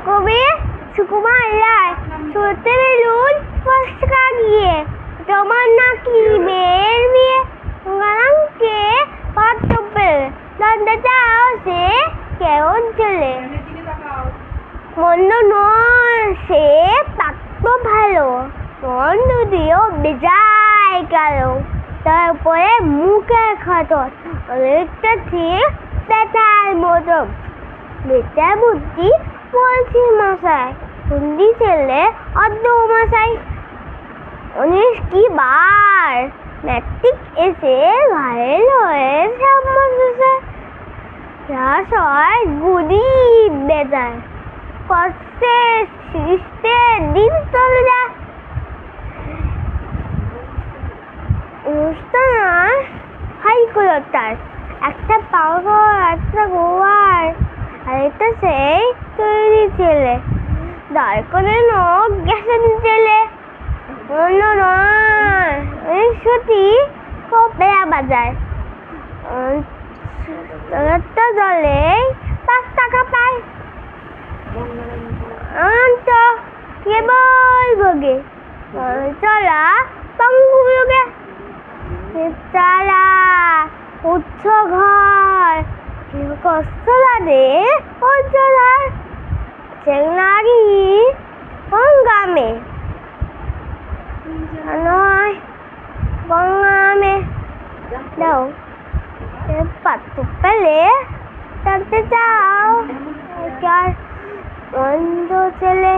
কবি সুকুমার রায় ছুটতে বেলুন ফসকা গিয়ে তোমার নাকি মেয়ের বিয়ে গালামকে পাত্র পেলে জানতে চাও সে কেমন ছেলে মন্দ নয় সে পাত্র ভালো মন্দ দিয়েও বেজায় কালো তারপরে মুখে খাতর অনেকটা ঠিক পেটার মতো বেটা বুদ্ধি বলছি মশাই সুন্দি ছেলে অর্ধ মশাই 19 কি বার ম্যাট্রিক এসে ঘায়েল হয়ে ক্লাস হয় গুদি বেজায় কষ্টে সৃষ্টে দিন চলে যায় অনুষ্ঠান হাই কলতার একটা পাগল একটা গোয়ার আর এটা সেই তৈরি ছেলে দাঁড় করে নোক গেছেন জেলে অন্য নয় সত্যি কপেয়া বাজায় জলে 5 টাকা পায় অনন্ত কেবল ভোগে চলা পঙ্গুলোকে তারা উচ্চ ঘর কষ্ট লাগে উজ্জ্বলার চেংনারি গঙ্গামে নয় গঙ্গামে দাও পাত্র পেলে জানতে চাও বন্ধ ছেলে